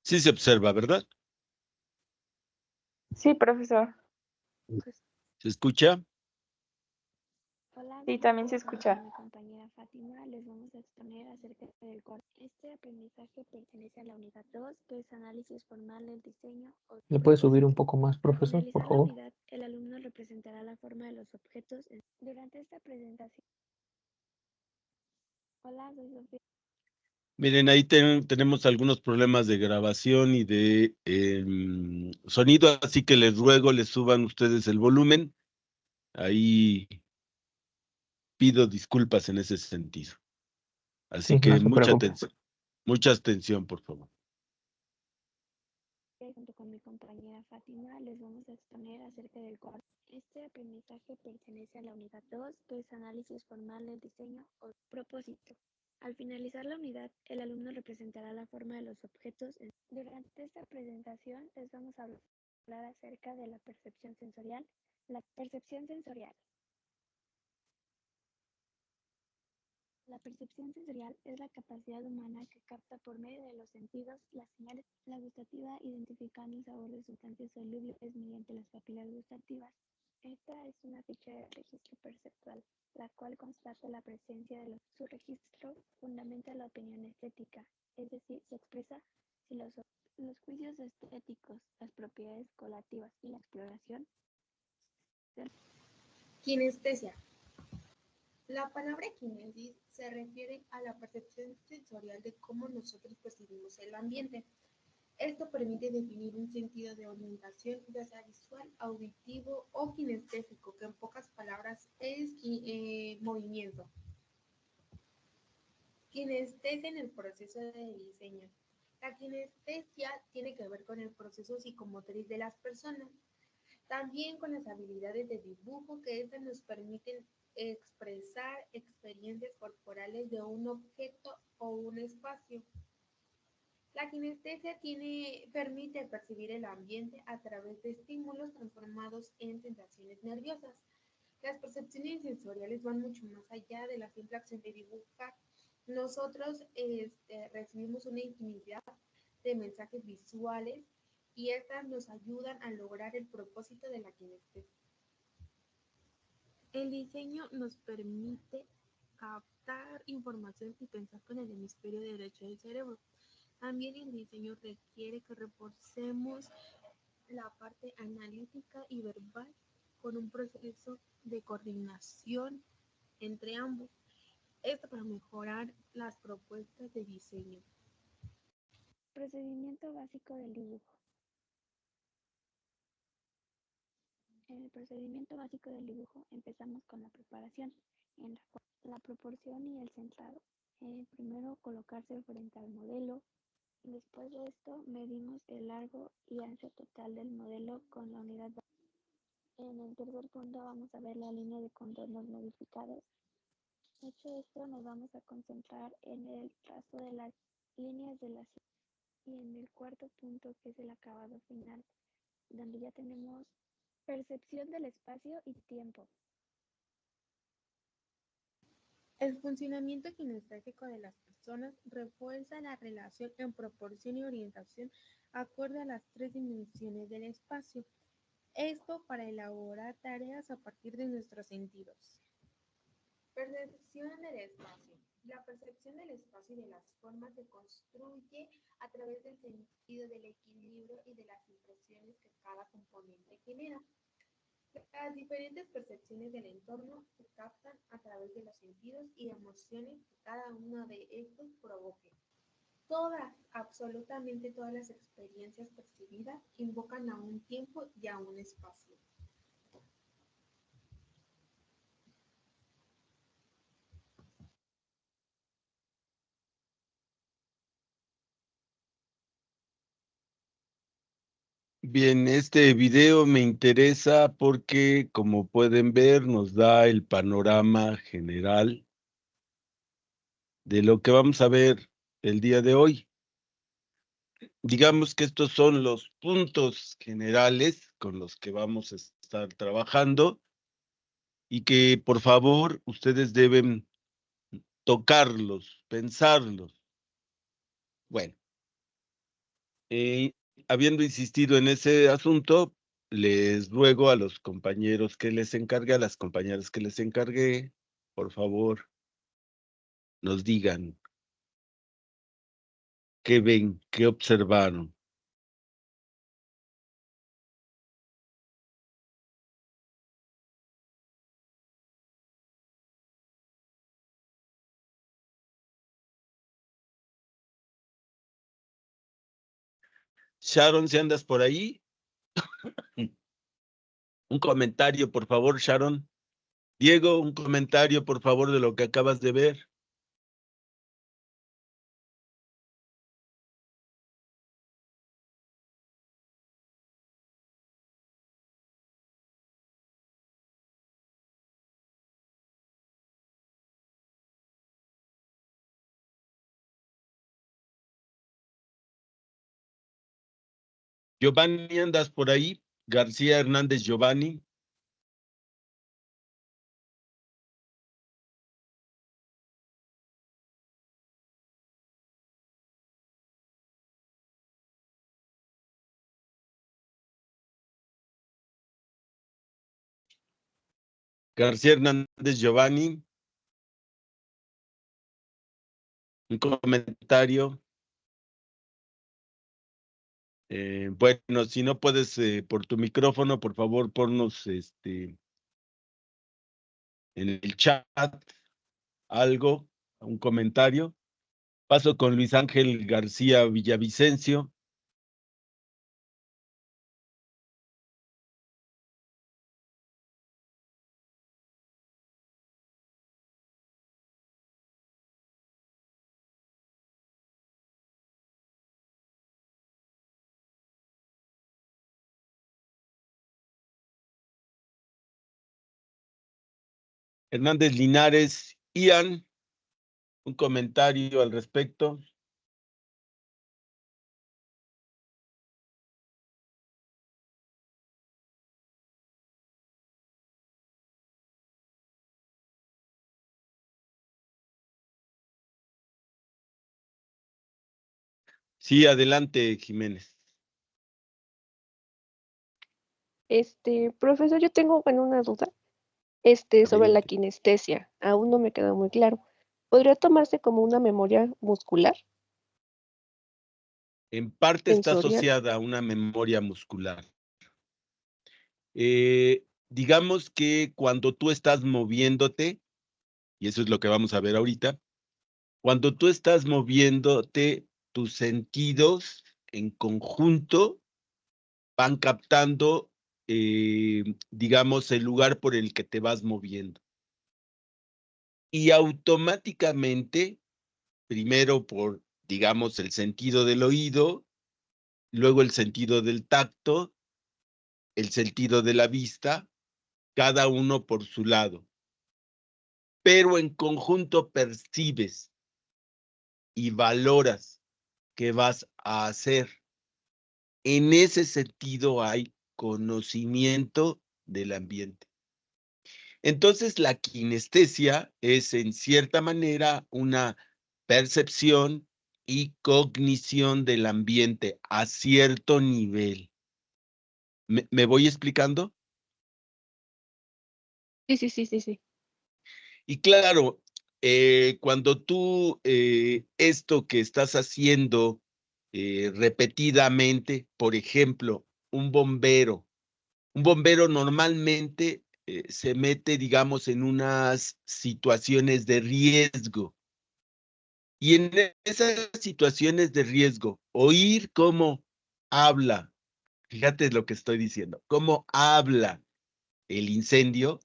Sí se observa, ¿verdad? Sí, profesor. ¿Se escucha? Hola, Sí, buenos también se días. escucha. Con mi compañera Fátima les vamos a exponer acerca del corte. Este aprendizaje pertenece a la unidad 2, que es análisis formal del diseño o ¿Le puede subir un propósito. poco más, Al profesor, por finalizar la favor? unidad, el alumno representará la forma de los objetos. Durante esta presentación. Hola, soy Sofía. Miren, ahí tenemos algunos problemas de grabación y de sonido, así que les ruego, les suban ustedes el volumen. Ahí pido disculpas en ese sentido. Así Sí, no que se preocupe. mucha atención, por favor. Junto con mi compañera Fátima les vamos a exponer acerca del corte. Este aprendizaje pertenece a la unidad 2, que es análisis formal del diseño o propósito. Al finalizar la unidad, el alumno representará la forma de los objetos. Durante esta presentación les vamos a hablar acerca de la percepción sensorial. La percepción sensorial. La percepción sensorial es la capacidad humana que capta por medio de los sentidos las señales. La gustativa, identificando el sabor de sustancias solubles mediante las papilas gustativas. Esta es una ficha de registro perceptual, la cual constata la presencia de su registro, fundamenta la opinión estética, es decir, se expresa si los juicios estéticos, las propiedades colativas y la exploración. Kinestesia. La palabra kinesis se refiere a la percepción sensorial de cómo nosotros percibimos el ambiente. Esto permite definir un sentido de orientación, ya sea visual, auditivo o kinestésico, que en pocas palabras es movimiento. Kinestesia en el proceso de diseño. La kinestesia tiene que ver con el proceso psicomotriz de las personas, también con las habilidades de dibujo que estas nos permiten expresar experiencias corporales de un objeto o un espacio. La kinestesia permite percibir el ambiente a través de estímulos transformados en sensaciones nerviosas. Las percepciones sensoriales van mucho más allá de la simple acción de dibujar. Nosotros recibimos una infinidad de mensajes visuales y estas nos ayudan a lograr el propósito de la kinestesia. El diseño nos permite captar información y pensar con el hemisferio derecho del cerebro. También el diseño requiere que reforcemos la parte analítica y verbal con un proceso de coordinación entre ambos. Esto para mejorar las propuestas de diseño. Procedimiento básico del dibujo. En el procedimiento básico del dibujo empezamos con la preparación, en la cual la proporción y el centrado. Primero colocarse frente al modelo. Después de esto medimos el largo y ancho total del modelo con la unidad. En el tercer punto vamos a ver la línea de contornos modificados. Hecho esto, nos vamos a concentrar en el trazo de las líneas de la y en el cuarto punto, que es el acabado final, donde ya tenemos percepción del espacio y tiempo. El funcionamiento kinestésico de las personas refuerza la relación en proporción y orientación acorde a las tres dimensiones del espacio. Esto para elaborar tareas a partir de nuestros sentidos. Percepción del espacio. La percepción del espacio y de las formas se construye a través del sentido del equilibrio y de las impresiones que cada componente genera. Las diferentes percepciones del entorno se captan a través de los sentidos y emociones que cada uno de estos provoque. Todas, absolutamente todas las experiencias percibidas invocan a un tiempo y a un espacio. Bien, este video me interesa porque, como pueden ver, nos da el panorama general de lo que vamos a ver el día de hoy. Digamos que estos son los puntos generales con los que vamos a estar trabajando y que, por favor, ustedes deben tocarlos, pensarlos. Bueno, Habiendo insistido en ese asunto, les ruego a los compañeros que les encargue, a las compañeras que les encargué, por favor, nos digan qué ven, qué observaron. Sharon, si andas por ahí, un comentario, por favor, Sharon. Diego, un comentario, por favor, de lo que acabas de ver. Giovanni, ¿andas por ahí? García Hernández Giovanni. García Hernández Giovanni, un comentario. Bueno, si no puedes por tu micrófono, por favor, ponnos en el chat algo, un comentario. Paso con Luis Ángel García Villavicencio. Hernández Linares, Ian, un comentario al respecto. Sí, adelante, Jiménez. Profesor, yo tengo, bueno, una duda, sobre la Adelante. kinestesia. Aún no me queda muy claro. ¿Podría tomarse como una memoria muscular, En parte está sensorial? asociada a una memoria muscular. Digamos que cuando tú estás moviéndote, y eso es lo que vamos a ver ahorita, cuando tú estás moviéndote, tus sentidos en conjunto van captando, digamos, el lugar por el que te vas moviendo. Y automáticamente, primero por, digamos, el sentido del oído, luego el sentido del tacto, el sentido de la vista, cada uno por su lado. Pero en conjunto percibes y valoras qué vas a hacer. En ese sentido hay conocimiento del ambiente. Entonces, la kinestesia es en cierta manera una percepción y cognición del ambiente a cierto nivel. ¿Me voy explicando? Sí. Y claro, cuando tú esto que estás haciendo repetidamente, por ejemplo, un bombero normalmente se mete, digamos, en unas situaciones de riesgo. Y en esas situaciones de riesgo, oír cómo habla, fíjate lo que estoy diciendo, cómo habla el incendio,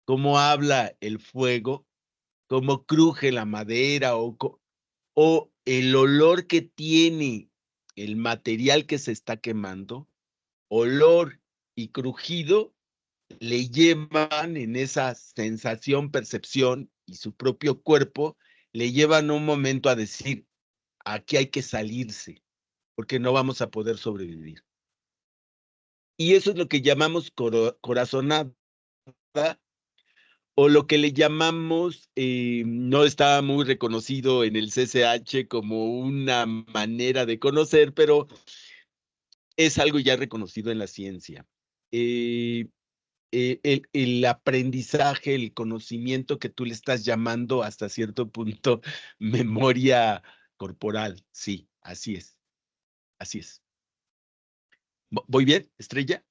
cómo habla el fuego, cómo cruje la madera o el olor que tiene el material que se está quemando, olor y crujido le llevan en esa sensación, percepción y su propio cuerpo le llevan un momento a decir, aquí hay que salirse, porque no vamos a poder sobrevivir. Y eso es lo que llamamos corazonada, o lo que le llamamos, no está muy reconocido en el CCH como una manera de conocer, pero es algo ya reconocido en la ciencia. El aprendizaje, el conocimiento que tú le estás llamando hasta cierto punto memoria corporal. Sí, así es. Así es. ¿Voy bien, Estrella?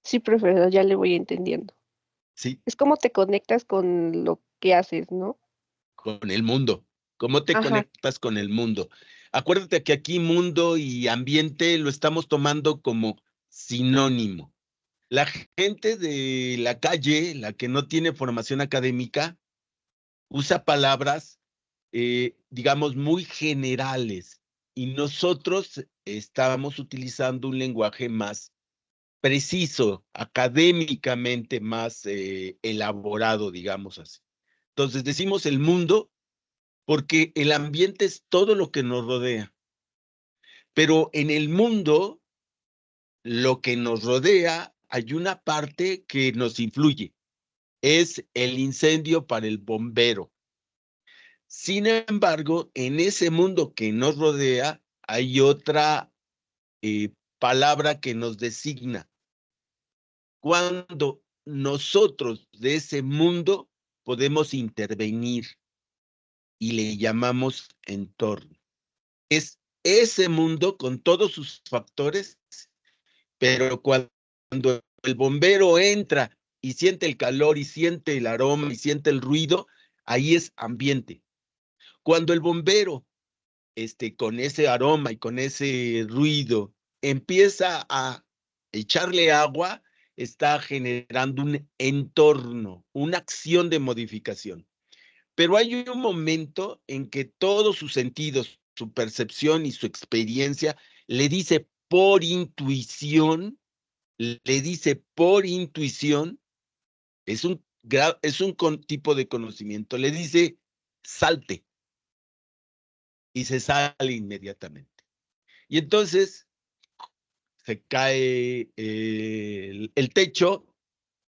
Sí, profesor, ya le voy entendiendo. Sí, Es como te conectas con lo que haces, ¿no? con el mundo. ¿Cómo te Ajá, conectas con el mundo? Acuérdate que aquí mundo y ambiente lo estamos tomando como sinónimo. La gente de la calle, la que no tiene formación académica, usa palabras, digamos, muy generales, y nosotros estamos utilizando un lenguaje más preciso, académicamente más elaborado, digamos así. Entonces decimos el mundo porque el ambiente es todo lo que nos rodea, pero en el mundo, lo que nos rodea, hay una parte que nos influye, es el incendio para el bombero. Sin embargo, en ese mundo que nos rodea, hay otra palabra que nos designa. Cuando nosotros de ese mundo podemos intervenir y le llamamos entorno. Es ese mundo con todos sus factores, pero cuando el bombero entra y siente el calor y siente el aroma y siente el ruido, ahí es ambiente. Cuando el bombero, con ese aroma y con ese ruido, empieza a echarle agua, está generando un entorno, una acción de modificación. Pero hay un momento en que todos sus sentidos, su percepción y su experiencia le dice por intuición, es un tipo de conocimiento, le dice salte y se sale inmediatamente. Y entonces se cae el techo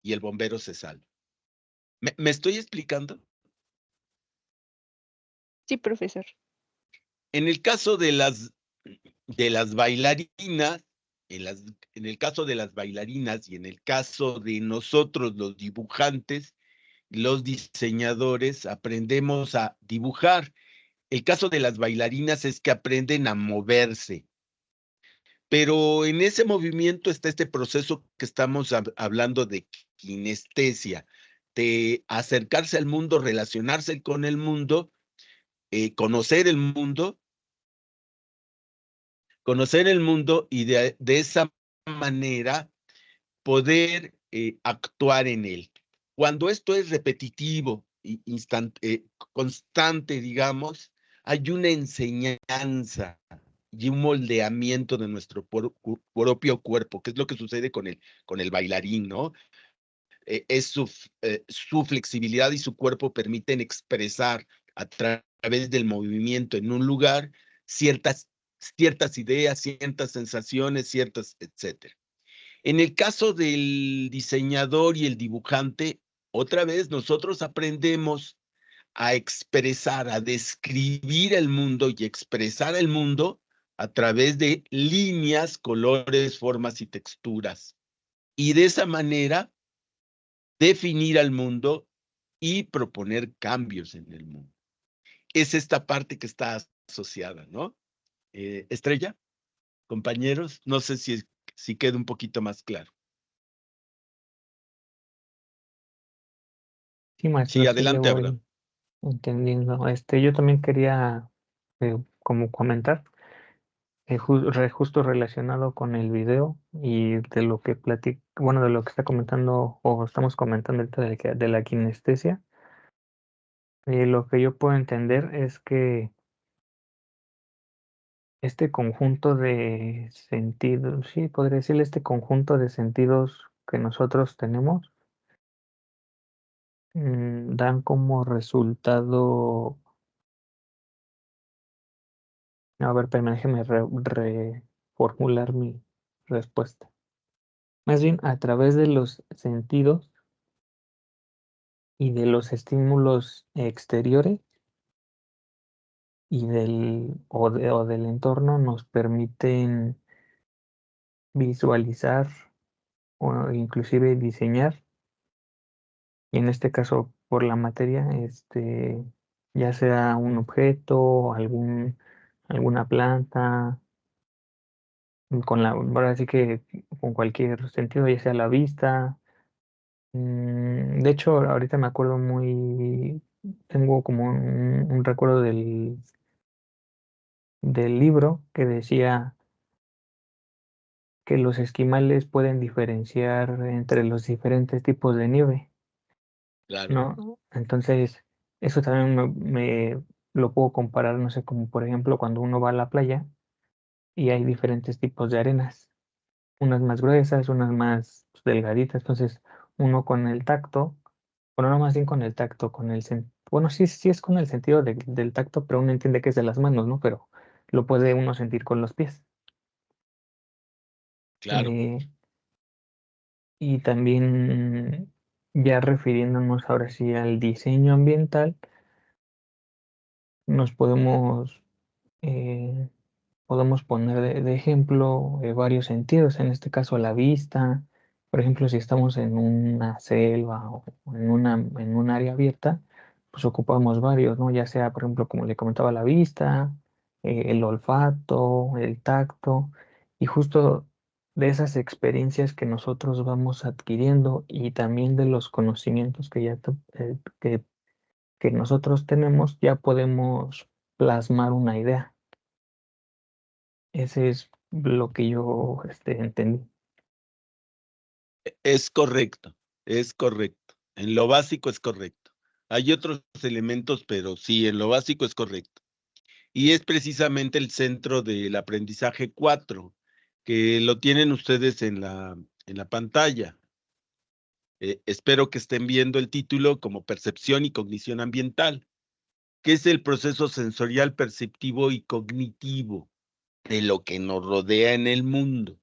y el bombero se salva. ¿Me estoy explicando? sí, profesor. En el caso de las bailarinas, en el caso de las bailarinas y en el caso de nosotros, los dibujantes, los diseñadores, aprendemos a dibujar. El caso de las bailarinas es que aprenden a moverse, pero en ese movimiento está este proceso que estamos hablando de kinestesia, de acercarse al mundo, relacionarse con el mundo, conocer el mundo y de esa manera poder actuar en él. Cuando esto es repetitivo y constante, digamos, hay una enseñanza y un moldeamiento de nuestro propio cuerpo, que es lo que sucede con el bailarín, ¿no? Es su flexibilidad y su cuerpo permiten expresar a través del movimiento en un lugar ciertas ideas, ciertas sensaciones, etcétera. En el caso del diseñador y el dibujante, otra vez nosotros aprendemos a expresar, a describir el mundo y expresar el mundo a través de líneas, colores, formas y texturas. Y de esa manera definir al mundo y proponer cambios en el mundo. Es esta parte que está asociada, ¿no? Estrella, compañeros, no sé si queda un poquito más claro. Sí, maestro, Sí, sí le adelante, Abraham. voy entendiendo. Yo también quería como comentar, justo relacionado con el video y de lo que de lo que está comentando o estamos comentando ahorita de la kinestesia. Lo que yo puedo entender es que este conjunto de sentidos, sí, podría decirle este conjunto de sentidos que nosotros tenemos, dan como resultado, a ver, déjeme reformular mi respuesta. Más bien, a través de los sentidos y de los estímulos exteriores y del entorno nos permiten visualizar o inclusive diseñar, y en este caso por la materia, ya sea un objeto, alguna planta, ahora sí que con cualquier sentido, ya sea la vista. De hecho, ahorita me acuerdo tengo como un recuerdo del libro que decía que los esquimales pueden diferenciar entre los diferentes tipos de nieve, Claro, ¿no? Entonces, eso también lo puedo comparar, no sé, como por ejemplo cuando uno va a la playa y hay diferentes tipos de arenas, unas más gruesas, unas más pues, delgaditas. Entonces, uno con el tacto, bueno, no más bien con el tacto, bueno, sí es con el sentido del tacto, pero uno entiende que es de las manos, ¿no? Pero lo puede uno sentir con los pies. claro. Eh, y también, ya refiriéndonos ahora sí al diseño ambiental, nos eh, podemos poner de ejemplo varios sentidos, en este caso la vista. Por ejemplo, si estamos en una selva o en un área abierta, pues ocupamos varios, ¿no? Ya sea, por ejemplo, como le comentaba, la vista, el olfato, el tacto, y justo de esas experiencias que nosotros vamos adquiriendo y también de los conocimientos que nosotros tenemos, ya podemos plasmar una idea. Ese es lo que yo entendí. Es correcto, es correcto. En lo básico es correcto. Hay otros elementos, pero sí, en lo básico es correcto. Y es precisamente el centro del aprendizaje 4, que lo tienen ustedes en la pantalla. Espero que estén viendo el título como Percepción y Cognición Ambiental, que es el proceso sensorial, perceptivo y cognitivo de lo que nos rodea en el mundo.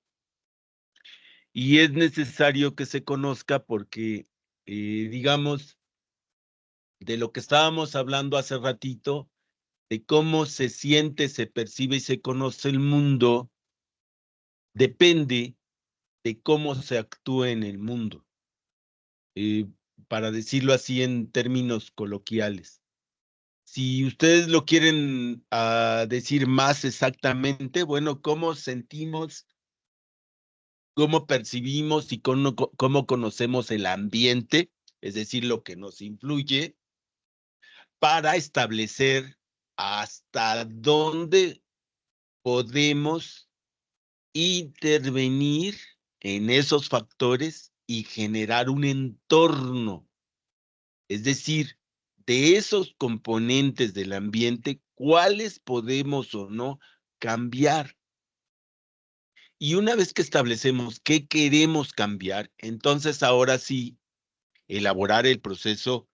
Y es necesario que se conozca porque, digamos, de lo que estábamos hablando hace ratito, de cómo se siente, se percibe y se conoce el mundo, depende de cómo se actúa en el mundo, eh, para decirlo así en términos coloquiales. Si ustedes lo quieren decir más exactamente, bueno, cómo sentimos, cómo percibimos y cómo conocemos el ambiente, es decir, lo que nos influye, para establecer hasta dónde podemos intervenir en esos factores y generar un entorno. Es decir, de esos componentes del ambiente, ¿cuáles podemos o no cambiar? Y una vez que establecemos qué queremos cambiar, entonces ahora sí, elaborar el proceso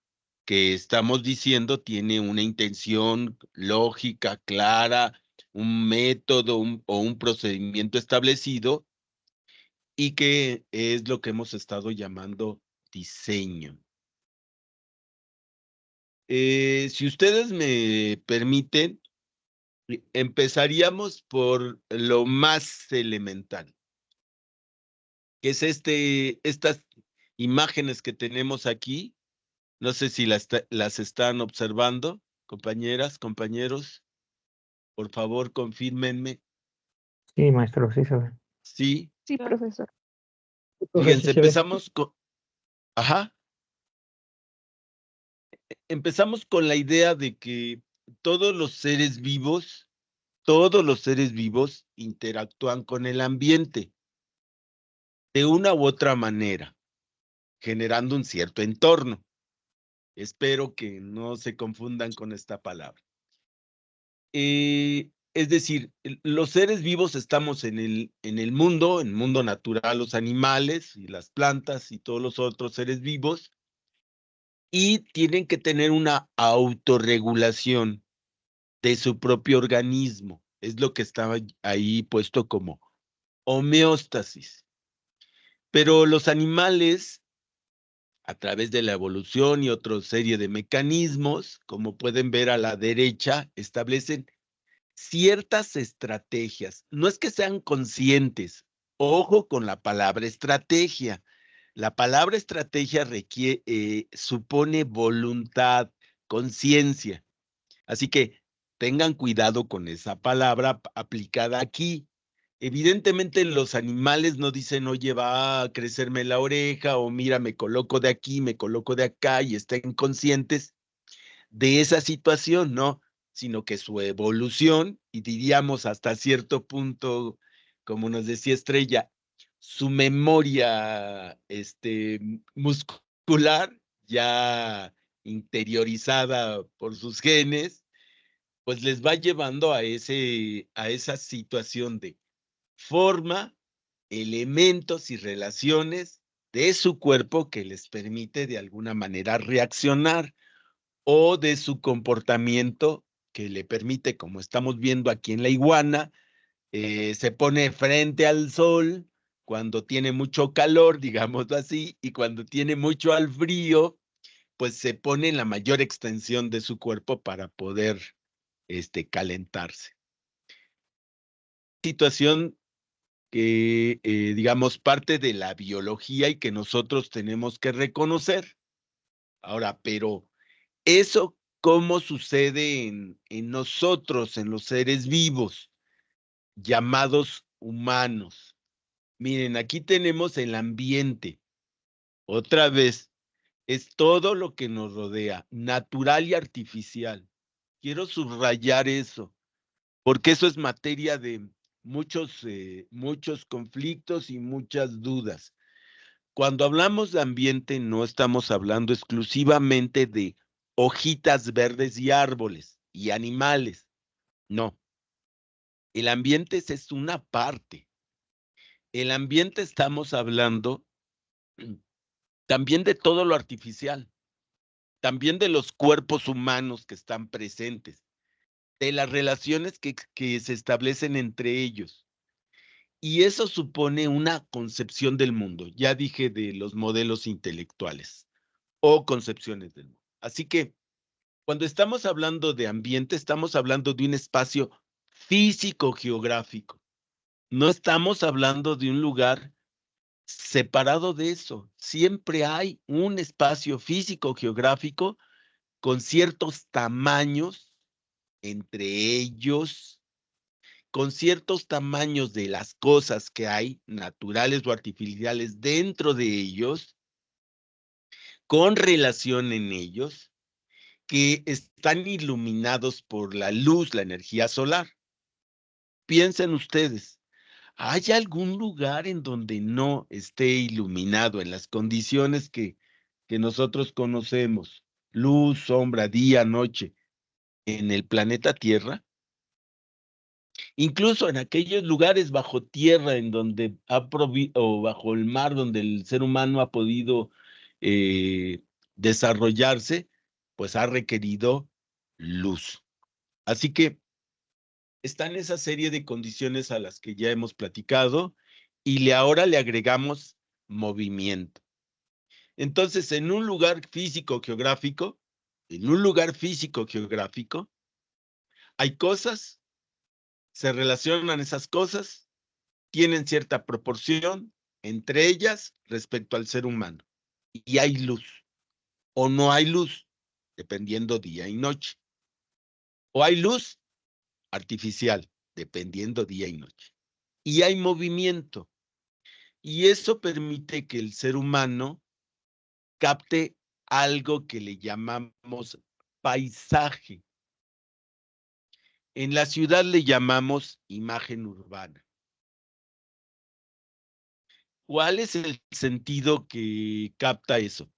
que estamos diciendo tiene una intención lógica, clara, un método o un procedimiento establecido, y que es lo que hemos estado llamando diseño. Si ustedes me permiten, empezaríamos por lo más elemental, que es estas imágenes que tenemos aquí. No sé si las están observando, compañeras, compañeros. Por favor, confírmenme. Sí, maestro, sí se ve. Sí, Sí, profesor. Profe, sí fíjense, se ve. ajá, empezamos con la idea de que todos los seres vivos, todos los seres vivos interactúan con el ambiente de una u otra manera, generando un cierto entorno. Espero que no se confundan con esta palabra. Es decir, los seres vivos estamos en el mundo natural, los animales y las plantas y todos los otros seres vivos, y tienen que tener una autorregulación de su propio organismo. Es lo que estaba ahí puesto como homeostasis. Pero los animales, a través de la evolución y otra serie de mecanismos, como pueden ver a la derecha, establecen ciertas estrategias. No es que sean conscientes, Ojo con la palabra estrategia. La palabra estrategia supone voluntad, conciencia. Así que tengan cuidado con esa palabra aplicada aquí. Evidentemente los animales no dicen, oye, va a crecerme la oreja, o mira, me coloco de aquí, me coloco de acá, y estén conscientes de esa situación, ¿no? Sino que su evolución, y diríamos hasta cierto punto, como nos decía Estrella, su memoria muscular, ya interiorizada por sus genes, pues les va llevando a esa situación de forma, elementos y relaciones de su cuerpo que les permite de alguna manera reaccionar, o de su comportamiento que le permite, como estamos viendo aquí en la iguana, se pone frente al sol cuando tiene mucho calor, digámoslo así, y cuando tiene mucho al frío, pues se pone en la mayor extensión de su cuerpo para poder calentarse. Situación que, digamos, parte de la biología y que nosotros tenemos que reconocer. Ahora, pero eso, ¿cómo sucede en nosotros, en los seres vivos, llamados humanos? Miren, aquí tenemos el ambiente. Otra vez, es todo lo que nos rodea, natural y artificial. Quiero subrayar eso, porque eso es materia de muchos conflictos y muchas dudas. Cuando hablamos de ambiente, no estamos hablando exclusivamente de hojitas verdes y árboles y animales. No. El ambiente es una parte. El ambiente estamos hablando también de todo lo artificial, también de los cuerpos humanos que están presentes, de las relaciones que se establecen entre ellos. Y eso supone una concepción del mundo. Ya dije de los modelos intelectuales o concepciones del mundo. Así que cuando estamos hablando de ambiente, estamos hablando de un espacio físico-geográfico. No estamos hablando de un lugar separado de eso. Siempre hay un espacio físico-geográfico con ciertos tamaños entre ellos, con ciertos tamaños de las cosas que hay, naturales o artificiales, dentro de ellos, con relación en ellos, que están iluminados por la luz, la energía solar. Piensen ustedes, ¿hay algún lugar en donde no esté iluminado en las condiciones que nosotros conocemos? Luz, sombra, día, noche, en el planeta Tierra. Incluso en aquellos lugares bajo tierra en donde o bajo el mar donde el ser humano ha podido desarrollarse, pues ha requerido luz. Así que están esa serie de condiciones a las que ya hemos platicado y ahora le agregamos movimiento. Entonces, en un lugar físico-geográfico, hay cosas, se relacionan esas cosas, tienen cierta proporción entre ellas respecto al ser humano. Y hay luz, o no hay luz, dependiendo día y noche. O hay luz artificial, dependiendo día y noche. Y hay movimiento. Y eso permite que el ser humano capte algo que le llamamos paisaje. En la ciudad le llamamos imagen urbana. ¿Cuál es el sentido que capta eso?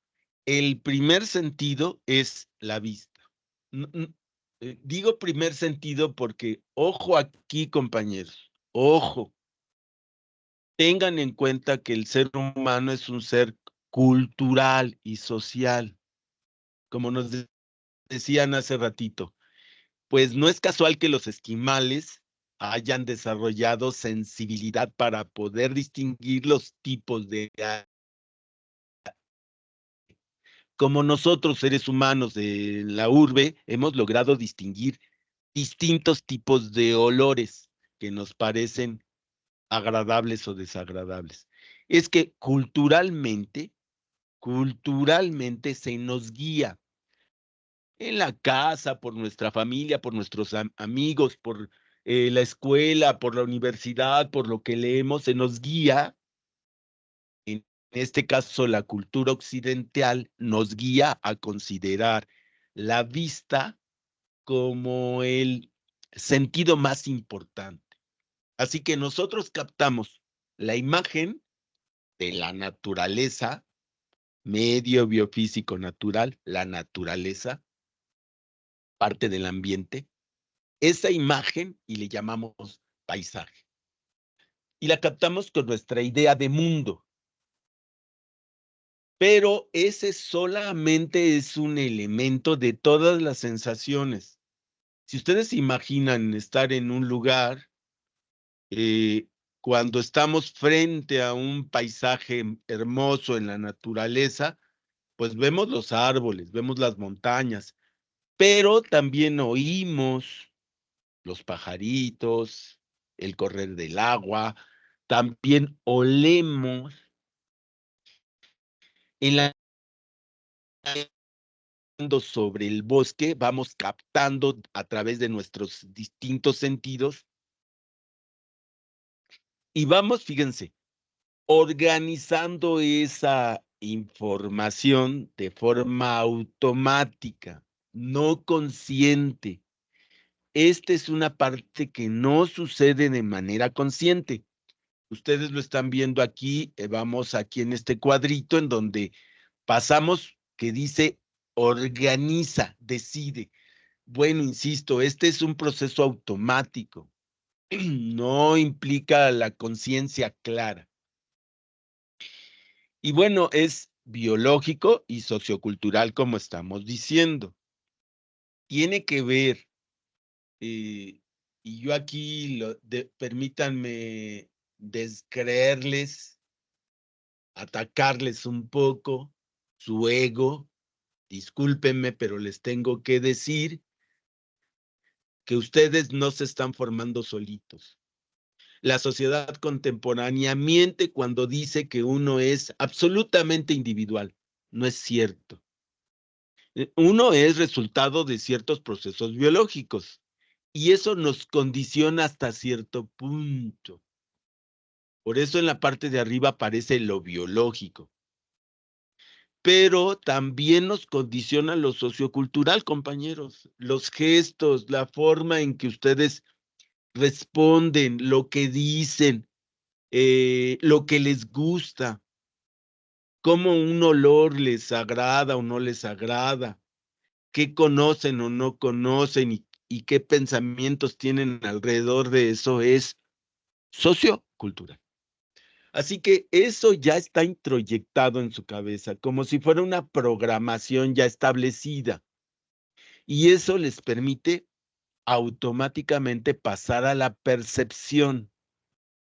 El primer sentido es la vista. Digo primer sentido porque, ojo aquí, compañeros, ojo. Tengan en cuenta que el ser humano es un ser cultural y social, como nos decían hace ratito. Pues no es casual que los esquimales hayan desarrollado sensibilidad para poder distinguir los tipos de aire. Como nosotros, seres humanos de la urbe, hemos logrado distinguir distintos tipos de olores que nos parecen agradables o desagradables. Es que culturalmente se nos guía en la casa, por nuestra familia, por nuestros amigos, por la escuela, por la universidad, por lo que leemos, se nos guía. En este caso, la cultura occidental nos guía a considerar la vista como el sentido más importante. Así que nosotros captamos la imagen de la naturaleza, medio biofísico natural, la naturaleza, parte del ambiente, esa imagen y le llamamos paisaje. Y la captamos con nuestra idea de mundo. Pero ese solamente es un elemento de todas las sensaciones. Si ustedes imaginan estar en un lugar, cuando estamos frente a un paisaje hermoso en la naturaleza, pues vemos los árboles, vemos las montañas, pero también oímos los pajaritos, el correr del agua, también olemos en la sobre el bosque, vamos captando a través de nuestros distintos sentidos y vamos, fíjense, organizando esa información de forma automática, no consciente. Esta es una parte que no sucede de manera consciente. Ustedes lo están viendo aquí, vamos aquí en este cuadrito en donde pasamos que dice organiza, decide. Bueno, insisto, este es un proceso automático, no implica la conciencia clara. Y bueno, es biológico y sociocultural, como estamos diciendo. Tiene que ver, y yo aquí, permítanme descreerles, atacarles un poco su ego. Discúlpenme, pero les tengo que decir que ustedes no se están formando solitos. La sociedad contemporánea miente cuando dice que uno es absolutamente individual. No es cierto. Uno es resultado de ciertos procesos biológicos y eso nos condiciona hasta cierto punto. Por eso en la parte de arriba aparece lo biológico. Pero también nos condiciona lo sociocultural, compañeros. Los gestos, la forma en que ustedes responden, lo que dicen, lo que les gusta, cómo un olor les agrada o no les agrada, qué conocen o no conocen y qué pensamientos tienen alrededor de eso es sociocultural. Así que eso ya está introyectado en su cabeza, como si fuera una programación ya establecida. Y eso les permite automáticamente pasar a la percepción,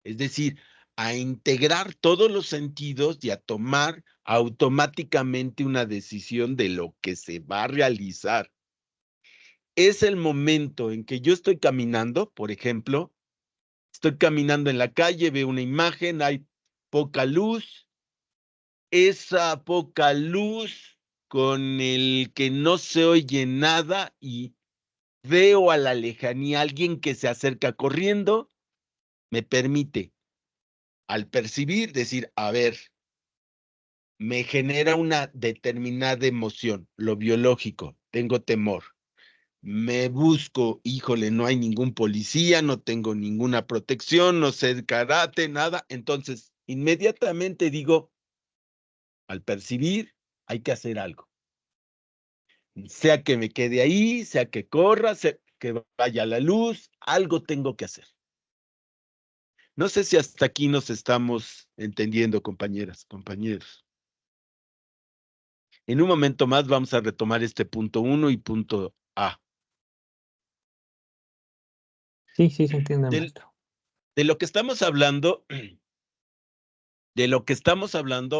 es decir, a integrar todos los sentidos y a tomar automáticamente una decisión de lo que se va a realizar. Es el momento en que yo estoy caminando, por ejemplo, estoy caminando en la calle, veo una imagen, hay poca luz, esa poca luz con el que no se oye nada y veo a la lejanía a alguien que se acerca corriendo, me permite, al percibir, decir, a ver, me genera una determinada emoción, lo biológico, tengo temor. Me busco, híjole, no hay ningún policía, no tengo ninguna protección, no sé karate, nada. Entonces, inmediatamente digo, al percibir, hay que hacer algo. Sea que me quede ahí, sea que corra, sea que vaya a la luz, algo tengo que hacer. No sé si hasta aquí nos estamos entendiendo, compañeras, compañeros. En un momento más vamos a retomar este punto 1 y punto A. Sí, sí se entiende, maestro. De lo que estamos hablando,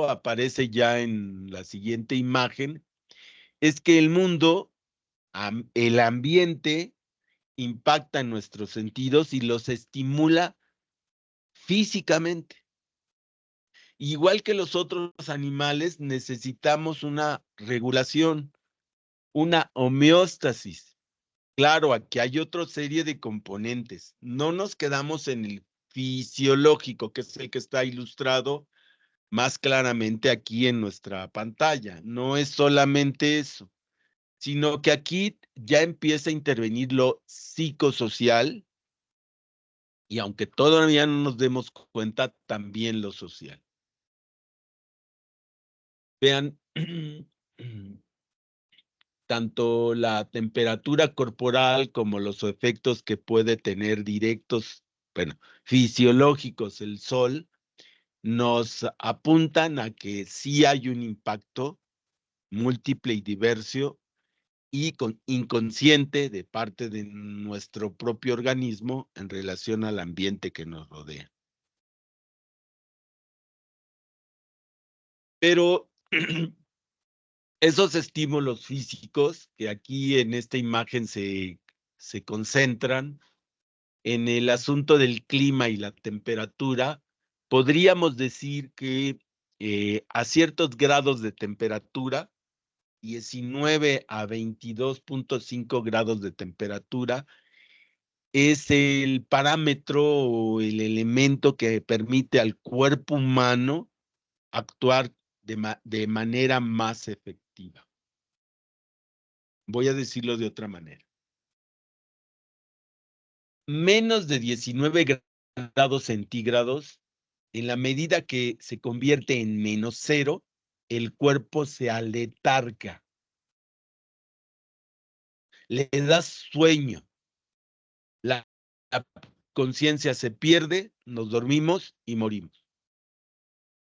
aparece ya en la siguiente imagen, es que el mundo, el ambiente, impacta en nuestros sentidos y los estimula físicamente. Igual que los otros animales, necesitamos una regulación, una homeostasis. Claro, aquí hay otra serie de componentes. No nos quedamos en el fisiológico, que es el que está ilustrado más claramente aquí en nuestra pantalla. No es solamente eso, sino que aquí ya empieza a intervenir lo psicosocial y aunque todavía no nos demos cuenta, también lo social. Vean, tanto la temperatura corporal como los efectos que puede tener directos, bueno, fisiológicos el sol, nos apuntan a que sí hay un impacto múltiple y diverso y inconsciente de parte de nuestro propio organismo en relación al ambiente que nos rodea. Pero esos estímulos físicos que aquí en esta imagen se concentran en el asunto del clima y la temperatura, podríamos decir que a ciertos grados de temperatura, 19 a 22.5 grados de temperatura, es el parámetro o el elemento que permite al cuerpo humano actuar de manera más efectiva. Voy a decirlo de otra manera. Menos de 19 grados centígrados, en la medida que se convierte en -0, el cuerpo se aletarga. Le da sueño. La conciencia se pierde, nos dormimos y morimos.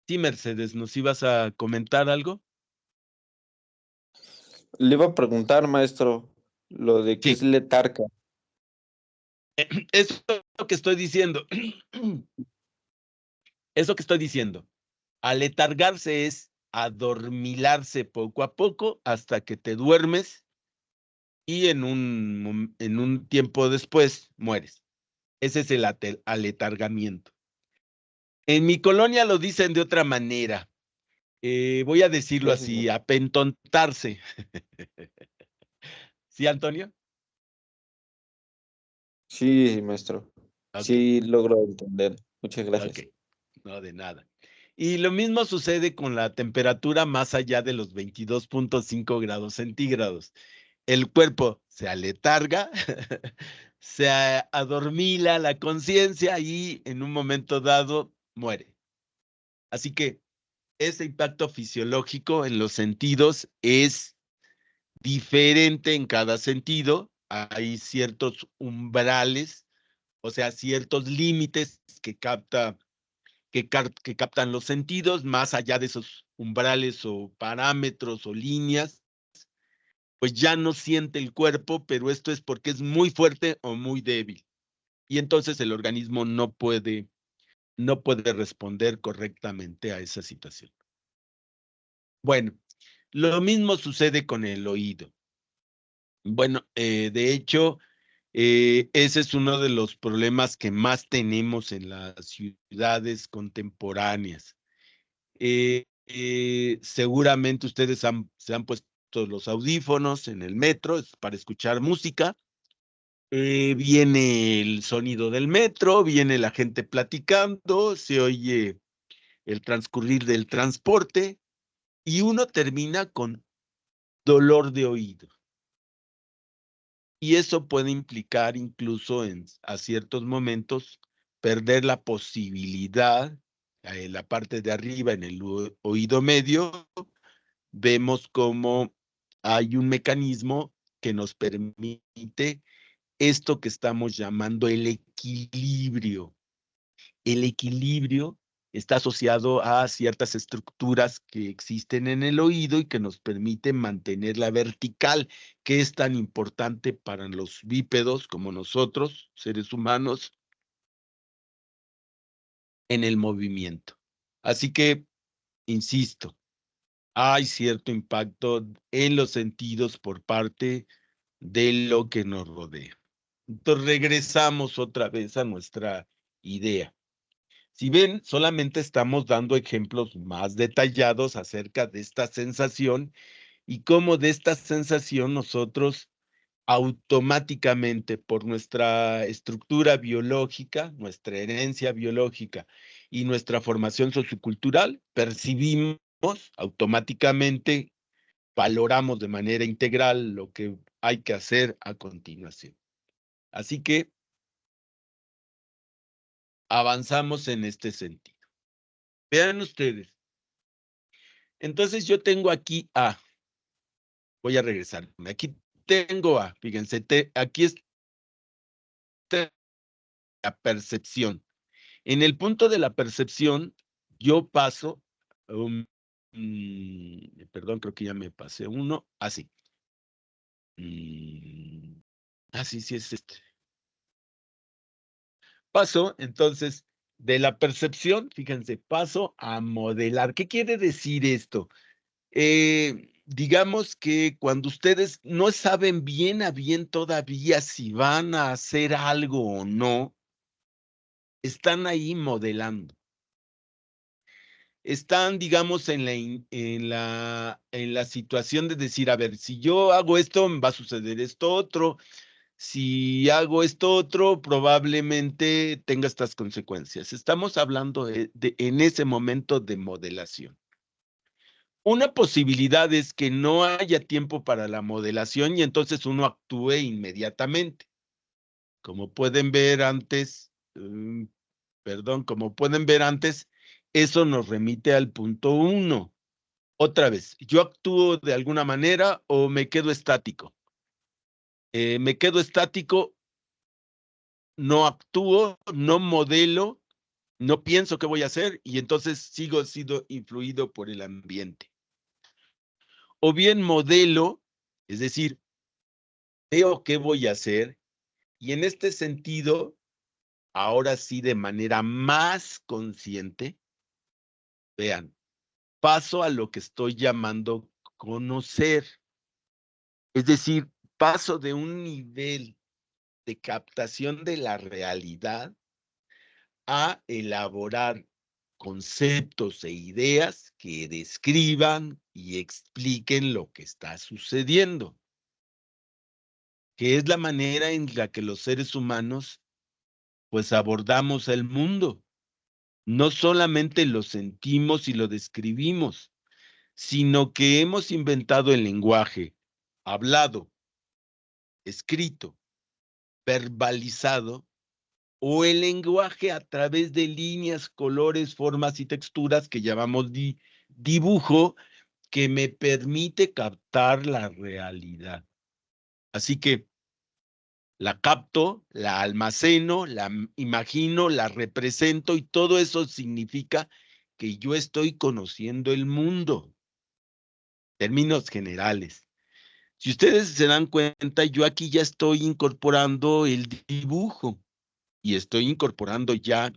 Sí, Mercedes, ¿nos ibas a comentar algo? Le iba a preguntar, maestro, lo de qué es Sí, letarca. eso es lo que estoy diciendo. Eso que estoy diciendo. Aletargarse es adormilarse poco a poco hasta que te duermes y en un tiempo después mueres. Ese es el aletargamiento. En mi colonia lo dicen de otra manera. Voy a decirlo Gracias, así, maestro. apentontarse. ¿Sí, Antonio? Sí, maestro. Ok, Sí, logro entender. Muchas ok. gracias. No, de nada. Y lo mismo sucede con la temperatura más allá de los 22.5 grados centígrados. El cuerpo se aletarga, se adormila la conciencia y en un momento dado muere. Así que ese impacto fisiológico en los sentidos es diferente en cada sentido. Hay ciertos umbrales, o sea, ciertos límites que captan los sentidos, más allá de esos umbrales o parámetros o líneas, pues ya no siente el cuerpo, pero esto es porque es muy fuerte o muy débil. Y entonces el organismo no puede responder correctamente a esa situación. Bueno, lo mismo sucede con el oído. Bueno, de hecho, ese es uno de los problemas que más tenemos en las ciudades contemporáneas. Seguramente ustedes se han puesto los audífonos en el metro para escuchar música. Viene el sonido del metro, viene la gente platicando, se oye el transcurrir del transporte y uno termina con dolor de oído. Y eso puede implicar incluso a ciertos momentos perder la posibilidad, en la parte de arriba, en el oído medio, vemos cómo hay un mecanismo que nos permite esto que estamos llamando el equilibrio. El equilibrio está asociado a ciertas estructuras que existen en el oído y que nos permiten mantenerla vertical, que es tan importante para los bípedos como nosotros, seres humanos, en el movimiento. Así que, insisto, hay cierto impacto en los sentidos por parte de lo que nos rodea. Entonces regresamos otra vez a nuestra idea. Si ven, solamente estamos dando ejemplos más detallados acerca de esta sensación y cómo de esta sensación nosotros automáticamente por nuestra estructura biológica, nuestra herencia biológica y nuestra formación sociocultural, percibimos automáticamente, valoramos de manera integral lo que hay que hacer a continuación. Así que avanzamos en este sentido. Vean ustedes. Entonces yo tengo aquí A. Voy a regresarme. Aquí tengo A. Fíjense, aquí está la percepción. En el punto de la percepción, yo paso, perdón, creo que ya me pasé uno, así. Así, sí es este. Paso, entonces, de la percepción, fíjense, paso a modelar. ¿Qué quiere decir esto? Digamos que cuando ustedes no saben bien a bien todavía si van a hacer algo o no, están ahí modelando. Están, digamos, en la situación de decir, a ver, si yo hago esto, va a suceder esto otro. Si hago esto otro, probablemente tenga estas consecuencias. Estamos hablando en ese momento de modelación. Una posibilidad es que no haya tiempo para la modelación y entonces uno actúe inmediatamente. Como pueden ver antes, como pueden ver antes, eso nos remite al punto 1. Otra vez, ¿yo actúo de alguna manera o me quedo estático? Me quedo estático, no actúo, no modelo, no pienso qué voy a hacer y entonces sigo siendo influido por el ambiente. O bien modelo, es decir, veo qué voy a hacer y en este sentido, ahora sí de manera más consciente, vean, paso a lo que estoy llamando conocer. Es decir, paso de un nivel de captación de la realidad a elaborar conceptos e ideas que describan y expliquen lo que está sucediendo, que es la manera en la que los seres humanos pues abordamos el mundo. No solamente lo sentimos y lo describimos, sino que hemos inventado el lenguaje hablado, escrito, verbalizado, o el lenguaje a través de líneas, colores, formas y texturas que llamamos dibujo, que me permite captar la realidad. Así que la capto, la almaceno, la imagino, la represento y todo eso significa que yo estoy conociendo el mundo. Términos generales. Si ustedes se dan cuenta, yo aquí ya estoy incorporando el dibujo y estoy incorporando ya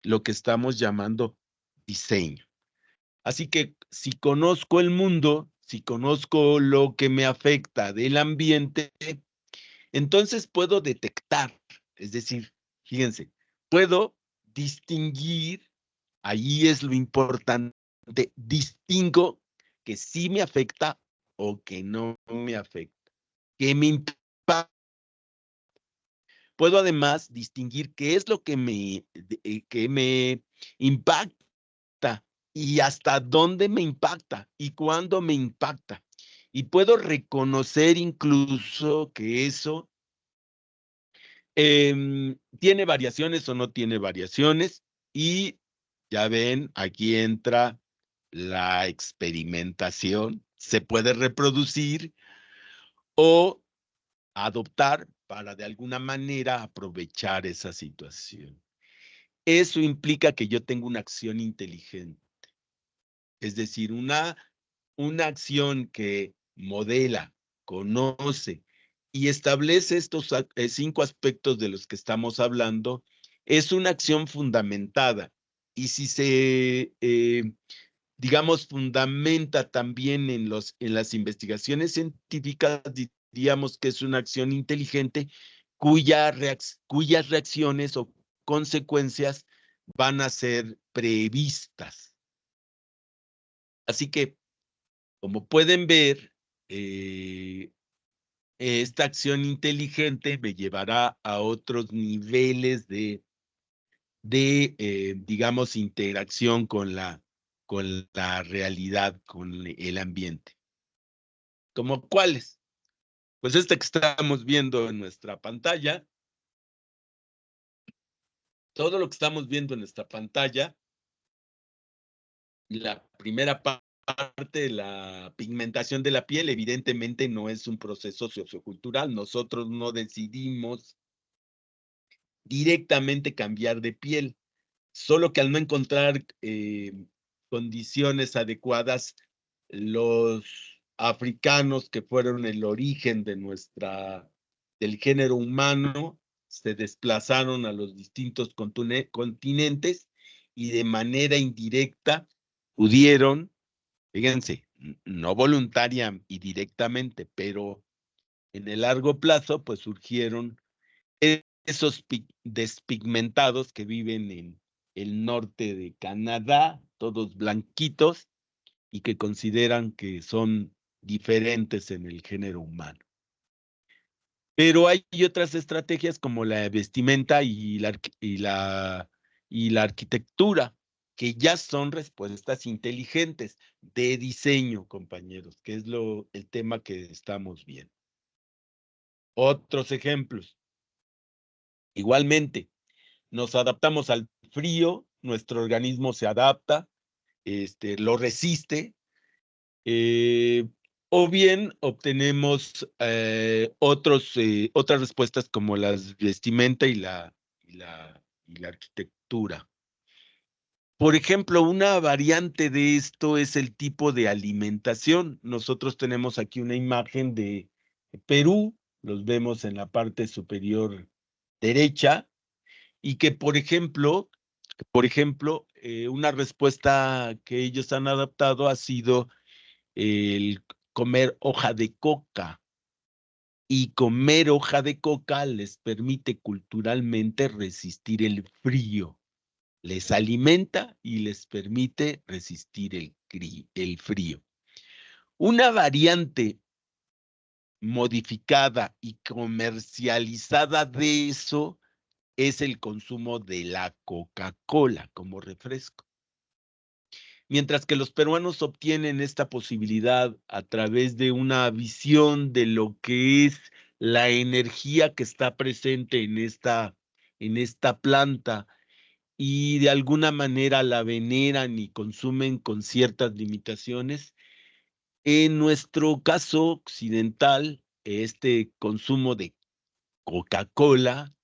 lo que estamos llamando diseño. Así que si conozco el mundo, si conozco lo que me afecta del ambiente, entonces puedo detectar, es decir, fíjense, puedo distinguir, ahí es lo importante, distingo que sí me afecta o que no me afecta, que me impacta. Puedo además distinguir qué es lo que me impacta y hasta dónde me impacta y cuándo me impacta. Y puedo reconocer incluso que eso tiene variaciones o no tiene variaciones. Y ya ven, aquí entra la experimentación. Se puede reproducir o adoptar para de alguna manera aprovechar esa situación. Eso implica que yo tengo una acción inteligente, es decir, una acción que modela, conoce y establece estos 5 aspectos de los que estamos hablando, es una acción fundamentada. Y si se, digamos, fundamenta también en las investigaciones científicas, diríamos que es una acción inteligente cuyas reacciones o consecuencias van a ser previstas. Así que, como pueden ver, esta acción inteligente me llevará a otros niveles de digamos, interacción con la realidad, con el ambiente. ¿Como cuáles? Pues este que estamos viendo en nuestra pantalla. Todo lo que estamos viendo en nuestra pantalla, la primera parte, la pigmentación de la piel, evidentemente no es un proceso sociocultural. Nosotros no decidimos directamente cambiar de piel, solo que al no encontrar condiciones adecuadas, los africanos, que fueron el origen de del género humano, se desplazaron a los distintos continentes y de manera indirecta pudieron, fíjense, no voluntaria y directamente, pero en el largo plazo, pues surgieron esos despigmentados que viven en el norte de Canadá, todos blanquitos, y que consideran que son diferentes en el género humano. Pero hay otras estrategias como la vestimenta y la arquitectura, que ya son respuestas inteligentes de diseño, compañeros, que es el tema que estamos viendo. Otros ejemplos. Igualmente, nos adaptamos al frío, nuestro organismo se adapta, lo resiste, o bien obtenemos otras respuestas como las vestimenta y la arquitectura. Por ejemplo, una variante de esto es el tipo de alimentación. Nosotros tenemos aquí una imagen de Perú, los vemos en la parte superior derecha, y que, por ejemplo, una respuesta que ellos han adaptado ha sido el comer hoja de coca. Y comer hoja de coca les permite culturalmente resistir el frío. Les alimenta y les permite resistir el frío. Una variante modificada y comercializada de eso es el consumo de la Coca-Cola como refresco. Mientras que los peruanos obtienen esta posibilidad a través de una visión de lo que es la energía que está presente en esta planta, y de alguna manera la veneran y consumen con ciertas limitaciones. En nuestro caso occidental, este consumo de Coca-Cola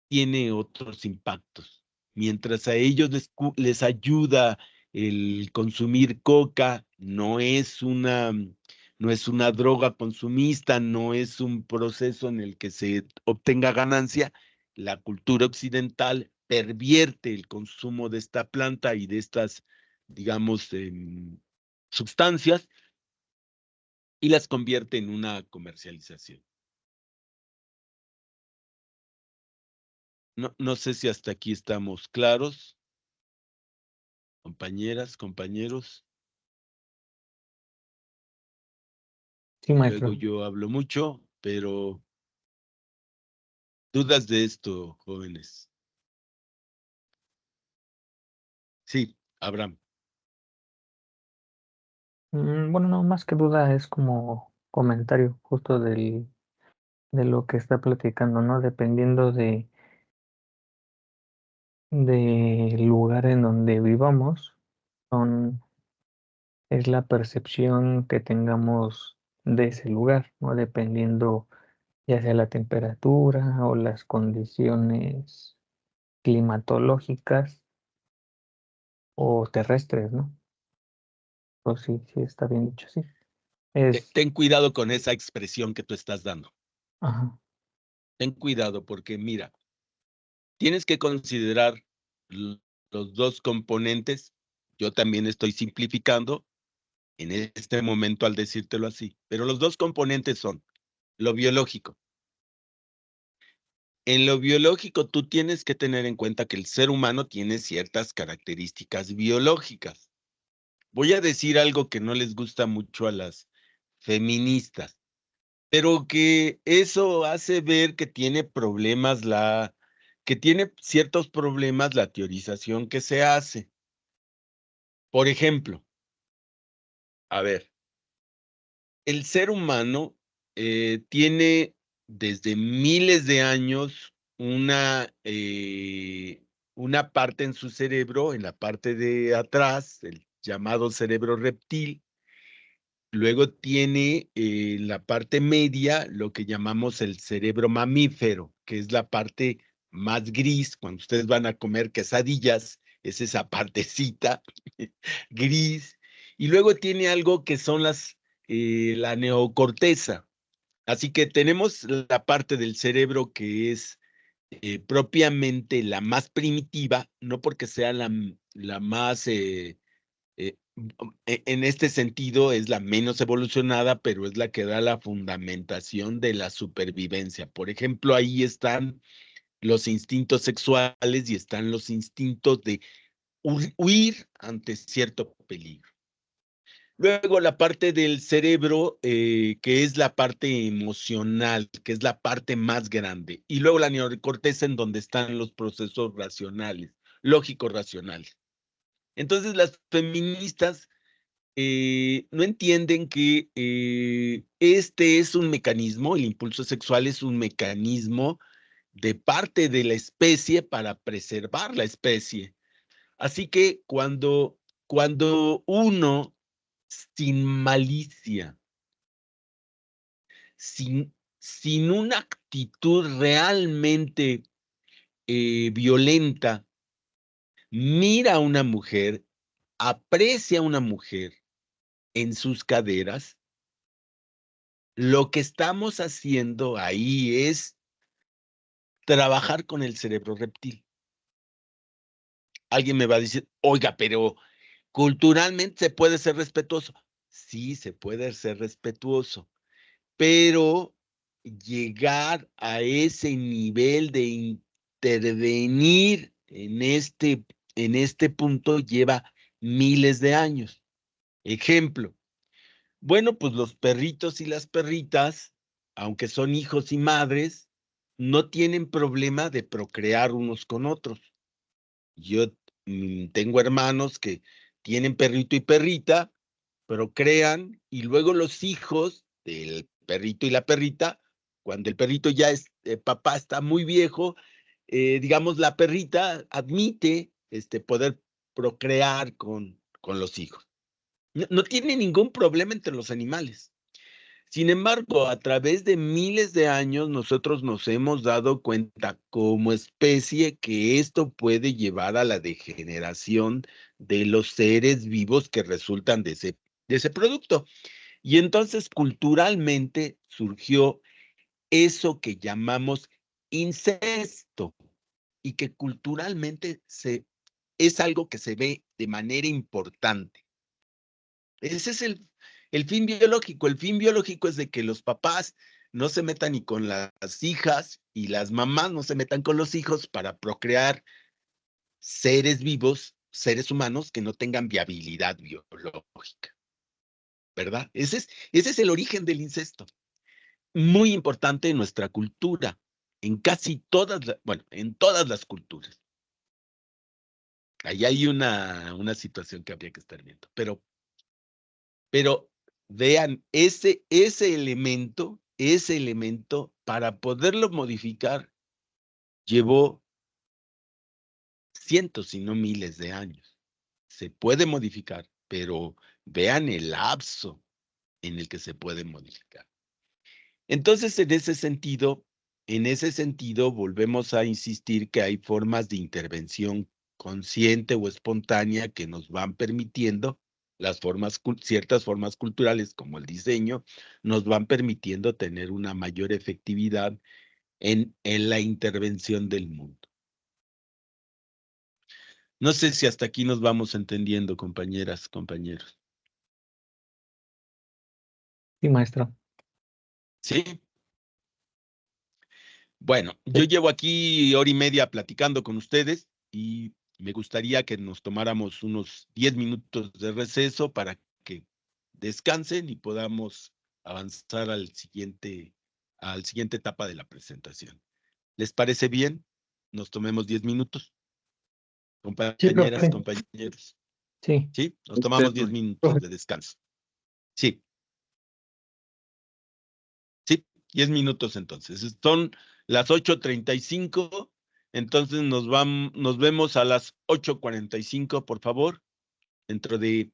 tiene otros impactos. Mientras a ellos les ayuda el consumir coca, no es una droga consumista, no es un proceso en el que se obtenga ganancia, la cultura occidental pervierte el consumo de esta planta y de estas, digamos, sustancias, y las convierte en una comercialización. No sé si hasta aquí estamos claros, compañeras, compañeros. Sí, maestro. Luego yo hablo mucho, pero dudas de esto, jóvenes. Sí, Abraham. Bueno, no, más que duda es como comentario justo de lo que está platicando, ¿no? Dependiendo del lugar en donde vivamos, es la percepción que tengamos de ese lugar, ¿no? Dependiendo ya sea la temperatura o las condiciones climatológicas o terrestres, ¿no? Pues sí, sí está bien dicho, sí. Ten cuidado con esa expresión que tú estás dando. Ajá. Ten cuidado porque, mira, tienes que considerar los dos componentes. Yo también estoy simplificando en este momento al decírtelo así, pero los dos componentes son lo biológico. En lo biológico, tú tienes que tener en cuenta que el ser humano tiene ciertas características biológicas. Voy a decir algo que no les gusta mucho a las feministas, pero que eso hace ver que tiene problemas que tiene ciertos problemas la teorización que se hace. Por ejemplo, a ver, el ser humano tiene desde miles de años una parte en su cerebro, en la parte de atrás, el llamado cerebro reptil. Luego tiene la parte media, lo que llamamos el cerebro mamífero, que es la parte más gris. Cuando ustedes van a comer quesadillas, es esa partecita gris. Y luego tiene algo que son la neocorteza. Así que tenemos la parte del cerebro que es propiamente la más primitiva, no porque sea la más en este sentido es la menos evolucionada, pero es la que da la fundamentación de la supervivencia. Por ejemplo, ahí están los instintos sexuales y están los instintos de huir ante cierto peligro. Luego la parte del cerebro, que es la parte emocional, que es la parte más grande. Y luego la neocorteza, en donde están los procesos racionales, lógicos racionales. Entonces las feministas no entienden que este es un mecanismo, el impulso sexual es un mecanismo de parte de la especie para preservar la especie. Así que cuando uno, sin malicia, sin una actitud realmente violenta, mira a una mujer, aprecia a una mujer en sus caderas, lo que estamos haciendo ahí es trabajar con el cerebro reptil. Alguien me va a decir, oiga, pero culturalmente se puede ser respetuoso. Sí, se puede ser respetuoso, pero llegar a ese nivel de intervenir en este punto lleva miles de años. Ejemplo, bueno, pues los perritos y las perritas, aunque son hijos y madres, no tienen problema de procrear unos con otros. Yo tengo hermanos que tienen perrito y perrita, procrean, y luego los hijos del perrito y la perrita, cuando el perrito ya es, papá está muy viejo, digamos, la perrita admite poder procrear con los hijos. No tiene ningún problema entre los animales. Sin embargo, a través de miles de años, nosotros nos hemos dado cuenta como especie que esto puede llevar a la degeneración de los seres vivos que resultan de ese producto. Y entonces, culturalmente, surgió eso que llamamos incesto y que culturalmente es algo que se ve de manera importante. Ese es el fin biológico. El fin biológico es de que los papás no se metan ni con las hijas y las mamás no se metan con los hijos para procrear seres vivos, seres humanos que no tengan viabilidad biológica, ¿verdad? Ese es el origen del incesto. Muy importante en nuestra cultura, en casi todas, bueno, en todas las culturas. Ahí hay una situación que habría que estar viendo, pero vean, ese elemento, para poderlo modificar, llevó cientos, si no miles de años. Se puede modificar, pero vean el lapso en el que se puede modificar. Entonces, en ese sentido, volvemos a insistir que hay formas de intervención consciente o espontánea que nos van permitiendo ciertas formas culturales, como el diseño, nos van permitiendo tener una mayor efectividad en la intervención del mundo. No sé si hasta aquí nos vamos entendiendo, compañeras, compañeros. Sí, maestro. ¿Sí? Bueno, yo llevo aquí hora y media platicando con ustedes y me gustaría que nos tomáramos unos 10 minutos de receso para que descansen y podamos avanzar a la siguiente etapa de la presentación. ¿Les parece bien? Nos tomemos 10 minutos. Compañeras, profe. compañeros. Sí. ¿Sí? Nos tomamos 10 minutos de descanso. Sí. Sí, 10 minutos entonces. Son las 8:35, entonces nos vemos a las 8:45, por favor, dentro de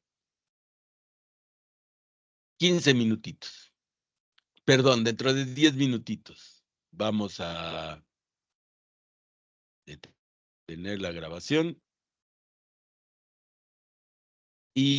15 minutitos. Perdón, dentro de 10 minutitos. Vamos a detener la grabación.